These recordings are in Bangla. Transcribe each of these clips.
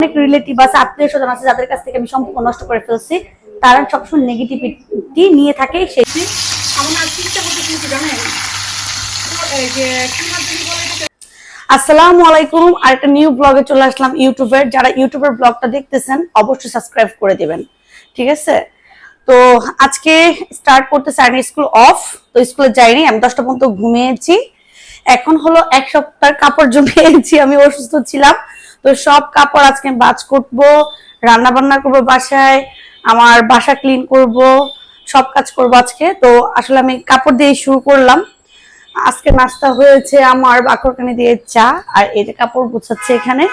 অনেক রিলেটিভ আছে, আত্মীয় স্বজন আছে যাদের কাছ থেকে আমি সম্পর্ক নষ্ট করে ফেলছি, তারা সবসময় নেগেটিভিটি নিয়ে থাকে। সেই আসসালামু আলাইকুম, আর একটা নিউ ব্লগে চলে আসলাম ইউটিউবের। যারা ইউটিউবের ব্লগটা দেখতেছেন অবশ্যই সাবস্ক্রাইব করে দিবেন, ঠিক আছে? তো আজকে স্টার্ট করতেছে, আর স্কুল অফ, তো স্কুলে যাইনি আমি, 10টা পর্যন্ত ঘুমিয়েছি। এখন হলো এক সপ্তাহ কাপড় জমিয়েছি, আমি অসুস্থ ছিলাম, তো সব কাপড় আজকে বাজ করবো, রান্না বান্না করবো, বাসায় আমার বাসা ক্লিন করব, সব কাজ করবো আজকে। তো আসলে আমি কাপড় দিয়ে শুরু করলাম। আজকে নাস্তা হয়েছে আমার বাকরখানি দিয়ে চা, আর এই যে কাপড় গুছাচ্ছে এখানে।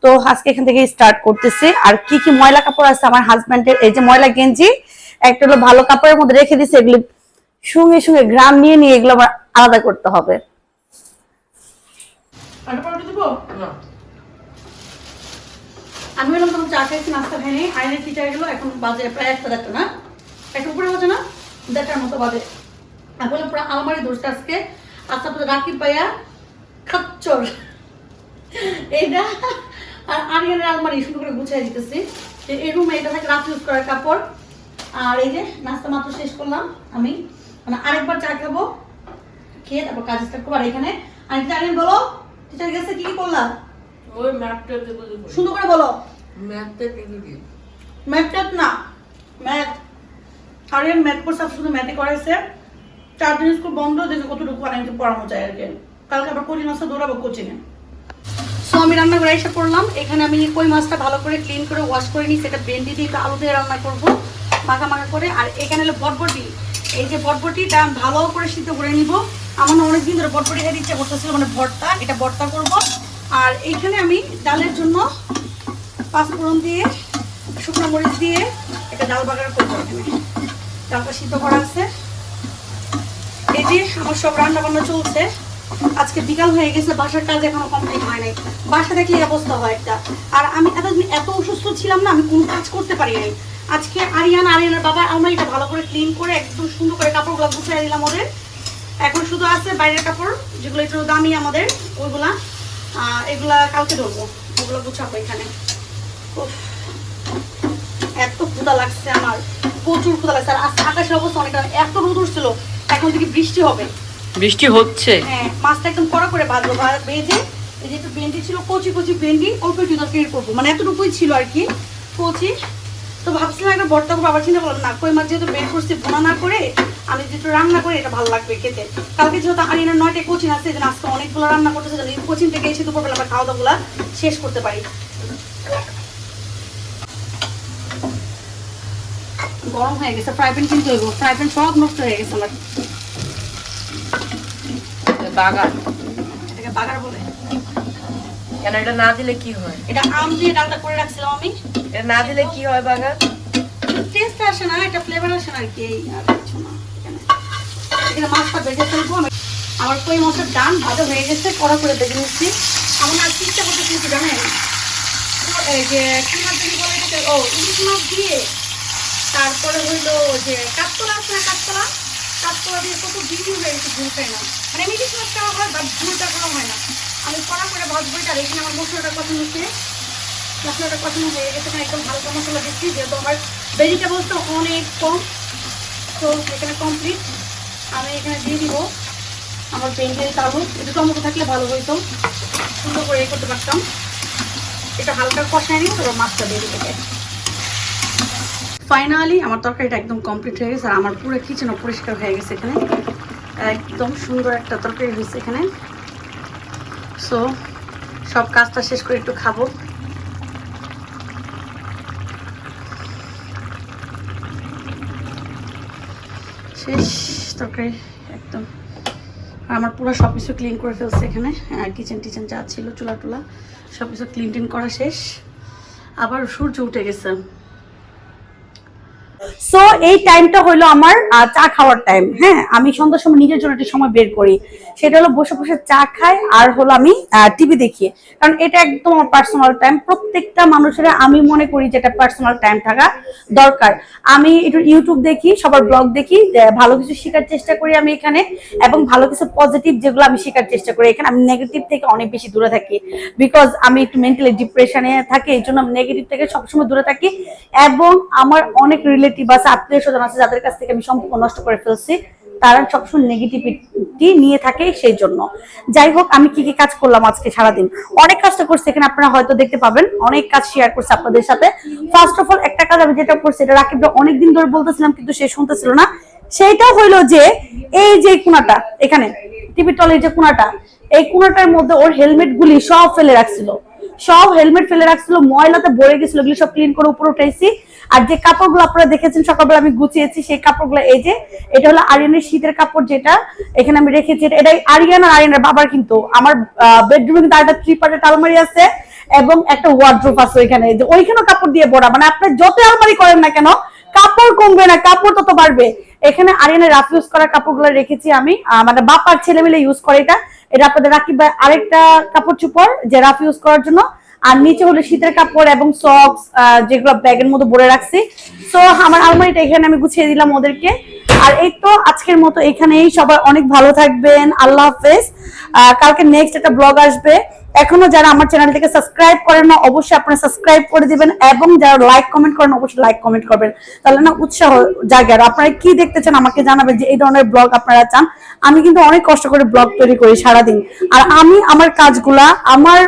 তো আজকে এখান থেকে স্টার্ট করতেছি। আর কি কি ময়লা কাপড় আছে আমার হাজবেন্ডের, এই যে ময়লা গেঞ্জি একটা হলো ভালো কাপড়ের মধ্যে রেখে দিচ্ছে, এগুলি সঙ্গে সঙ্গে গ্রাম নিয়ে নিয়ে এগুলো আবার আলাদা করতে হবে। আমি বললাম তখন চা খাইছি, নাস্তা খাইনি, আইনের টিচার গেলো, এখন বাজে প্রায় 1:30 না, একটা উপরে হচ্ছে না, 1:30টার মতো বাজে। আমি বললাম পুরো আলমারি ধরছে আজকে। আচ্ছা তো রাকিব ভাইয়া খাচ্চর এইটা আর আরিয়ানের আলমারি শুরু করে গুছিয়ে দিতেছি। এই রুমে এটা থাকে রাত ইউজ করার কাপড়। আর এই যে নাস্তা মাত্র শেষ করলাম আমি, মানে আরেকবার চা খাবো, খেয়ে তারপর কাজ স্টার্ট করবো। আর এখানে আরিয়ান বলো, টিচার গেছে কি কি করলাম? ওই ম্যাথটা দেবো, সুন্দর করে বলো। ম্যাথটা কেটে দিই। ম্যাথটা না, ম্যাথ আরিয়ান ম্যাথ কোর্স শুধু ম্যাথে করাইছে। 4 দিন স্কুল বন্ধ, দেখে কতটুকু আরিয়ানকে পড়ানো যায় আর কি। কালকে আবার কোচিং আছে, দৌড়াবো কোচিংয়ে। সো আমি রান্না করে এসে করলাম। এখানে আমি কই মাছটা ভালো করে ক্লিন করে ওয়াশ করে নিই, সেটা ভেন্ডি দিয়ে একটু আলু দিয়ে রান্না করবো মাখা মাখা করে। আর এখানে হলো বটবটি, এই যে বটবটিটা ভালো করে সিদ্ধ করে নিব। আমার অনেকদিন ধরে বটবটি খেতে ইচ্ছা করতেছিল, মানে ভর্তা, এটা ভর্তা করব। আর এইখানে আমি ডালের জন্য পাঁচফোড়ন দিয়ে শুকনো মরিচ দিয়ে একটা ডাল বাগার করবো। এখানে ডালটা সিদ্ধ করা আছে। এই যে আমার সব রান্না বান্না চলছে। আজকে বিকাল হয়ে গেছে, বাসার কাজ এখনো কমপ্লিট হয় নাই। বাসা দেখলে অবস্থা হয় একটা। আর আমি এতদিন এত অসুস্থ ছিলাম না, আমি কোনো কাজ করতে পারি নাই। আজকে আরিয়ানের বাবা আলমারিটা ভালো করে ক্লিন করে একদম সুন্দর করে কাপড়গুলো গুছিয়ে দিলাম ওদের। এখন শুধু আছে বাইরের কাপড়, যেগুলো একটু দামি আমাদের, ওইগুলা এগুলা কালকে ধরবো, ওগুলো গুছাবো এখানে। এত ক্ষুধা লাগছে আমার, প্রচুর ক্ষুধা লাগছে। আর আকাশের অবস্থা অনেকটা, এত রোদ উঠছিল, এখন থেকে বৃষ্টি হবে। বৃষ্টি হচ্ছে। হ্যাঁ, মাছটা একদম কড়া করে ভাজবো, ভেজে এই যে একটু ভেন্ডি ছিল, কচি কচি ভেন্ডি, অল্প একটু তরকারি করবো, মানে এতটুকুই ছিল আর কি কচি। তো ভাবছিলাম একটা ভর্তা করবো, আবার চিন্তা করলাম না, কই মাছ যেহেতু বের করছি, বোনা না করে আমি যেহেতু রান্না করি এটা ভালো লাগবে খেতে। কালকে যেহেতু আরিয়ানের 9টায় কোচিং আছে, যে আজকে অনেকগুলো রান্না করতেছে, যেন কোচিং থেকে এসে দুপুরবেলা আমরা খাওয়া দাওয়া শেষ করতে পারি। গরম হয়ে গেছে, ফ্রাই প্যান কিনতে হইব, ফ্রাই প্যান সব নষ্ট হয়ে গেছে আমার। বাগার, এটাকে বাগার বলে। কেন এটা না দিলে কি হয়? এটা আম দিয়ে ডালটা করে রাখছিলাম আমি। এটা না দিলে কি হয় বাগার? টেস্ট আসে না, একটা ফ্লেভার আসে না আর কি, আর কিছু না। এখানে মাছটা ভেজে ফেলবো। আমার কই মাছের ডান ভাজা হয়ে গেছে, কড়া করে ভেজে নিচ্ছি। আমার আর চিন্তা করতে কিন্তু জানেন, এই যে কি মাছ যদি বলে এটাকে, ও ইলিশ মাছ দিয়ে, তারপরে হইলো যে কাতলা আছে না, কাতলা কাতলা দিয়ে কত বিক্রি হয়ে গেছে, ঝুল খাই না। মানে ইলিশ মাছ খাওয়া হয়, বাট ঝুলটা খাওয়া হয় না। আমি কড়া করে ভাজবো। আর এখানে আমার মশলাটা কষানো হচ্ছে, মশলাটা কষানো হয়ে গেছে, একদম হালকা মশলা দিচ্ছি, যেহেতু আমার ভেজিটেবলসটা অনেক কম। তো এখানে কমপ্লিট। আমি এখানে দিয়ে দিব আমার ভেন্ডির কাবু। একটু টমেটো থাকলে ভালো হইতো, সুন্দর করে করতে পারতাম। এটা হালকা কষায় নিই, তারপর মাছটা দিয়ে দিতে। ফাইনালি আমার তরকারিটা একদম কমপ্লিট হয়ে গেছে, আর আমার পুরো কিচেনও পরিষ্কার হয়ে গেছে। এখানে একদম সুন্দর একটা তরকারি হয়েছে এখানে। সো সব কাজটা শেষ করে একটু খাবো। শেষ তরকারি একদম। আমার পুরো সব কিছু ক্লিন করে ফেলছে এখানে, আর কিচেন টিচেন যা ছিল, চুলা টুলা সব কিছু ক্লিন টিন করা শেষ। আবার সূর্য উঠে গেছে। সো এই টাইমটা হলো আমার চা খাওয়ার টাইম। হ্যাঁ, আমি সন্ধ্যার সময় নিজের জন্য একটা সময় বের করি। সেটা হলো বসে বসে চা খাই আর হলো আমি টিভি দেখি, কারণ এটা একদম আমার পার্সোনাল টাইম। প্রত্যেকটা মানুষের আমি মনে করি যে এটা পার্সোনাল টাইম থাকা দরকার। আমি একটু ইউটিউব দেখি, সবার ব্লগ দেখি, ভালো কিছু শেখার চেষ্টা করি আমি এখানে, এবং ভালো কিছু পজিটিভ যেগুলো আমি শেখার চেষ্টা করি এখানে। আমি নেগেটিভ থেকে অনেক বেশি দূরে থাকি, বিকজ আমি একটু মেন্টালি ডিপ্রেশনে থাকি, এই জন্য আমি নেগেটিভ থেকে সবসময় দূরে থাকি। এবং আমার অনেক রিলেটিভ আছে, আত্মীয় স্বজন আছে যাদের কাছ থেকে আমি সম্পর্ক নষ্ট করে ফেলছি, তারা সবসময় নেগেটিভিটি নিয়ে থাকে। সেই জন্য যাই হোক, আমি কি কি কাজ করলাম আজকে সারাদিন, অনেক কাজটা করছি এখানে, আপনারা হয়তো দেখতে পাবেন, অনেক কাজ শেয়ার করছি আপনাদের সাথে। ফার্স্ট অফ অল একটা কাজ আমি যেটা করছি, এটা রাকিবরা অনেকদিন ধরে বলতেছিলাম কিন্তু সে শুনতেছিল না, সেইটা হইলো যে এই যে কোণাটা এখানে টিভির তলের যে কোণাটা, এই কোণাটার মধ্যে ওর হেলমেট গুলি সব ফেলে রাখছিল, সব হেলমেট ফেলে রাখছিল, ময়লাতে ভরে গেছিল, এগুলো সব ক্লিন করে উপরে উঠাইছি। আর যে কাপড়গুলো আপনারা দেখেছেন সকালবেলা আমি গুছিয়েছি, সেই কাপড়গুলো এই যে, এটা হলো আরিয়ানের শীতের কাপড়, যেটা এখানে আমি রেখেছি। এটা আরিয়ান আর আরিয়ানের বাবার, কিন্তু আমার বেডরুমে কিন্তু আরেকটা 3 পার্টের আলমারি আছে এবং একটা ওয়ার্ড্রোব আছে ওইখানে, যে ওইখানেও কাপড় দিয়ে ভরা। মানে আপনি যত আলমারি করেন না কেন, কাপড় কমবে না, কাপড় তত বাড়বে। এখানে আরিয়ানের রাফ ইউজ করা কাপড়গুলো রেখেছি আমি, মানে বাপার ছেলে মিলে ইউজ করে এটা। এটা আপনাদের রাকিব ভাই আরেকটা কাপড় চোপড় যে রাফ ইউজ করার জন্য, আর নিচে হলো শীতের কাপড় এবং সক্স, যেগুলো ব্যাগের মধ্যে ভরে রাখছি। সো আমার আলমারিটা এখানে আমি গুছিয়ে দিলাম ওদেরকে। আর এই তো আজকের মতো এখানেই, সবাই অনেক ভালো থাকবেন, আল্লাহ হাফেজ। কালকে নেক্সট একটা ব্লগ আসবে। এখনো যারা আমার চ্যানেলটিকে সাবস্ক্রাইব করেন না, অবশ্যই আপনারা সাবস্ক্রাইব করে দিবেন, এবং যারা লাইক কমেন্ট করেন অবশ্যই লাইক কমেন্ট করবেন, তাহলে না উৎসাহ জাগে। আর আপনারা কি দেখতে চান আমাকে জানাবেন, যে এই ধরনের ব্লগ আপনারা চান। আমি কিন্তু অনেক কষ্ট করে ব্লগ তৈরি করি সারাদিন, আর আমি আমার কাজগুলা, আমার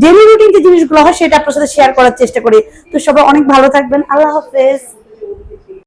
ডেইলি রুটিন যে জিনিসগুলো হয় সেটা আপনার সাথে শেয়ার করার চেষ্টা করি। তো সবাই অনেক ভালো থাকবেন, আল্লাহ হাফেজ।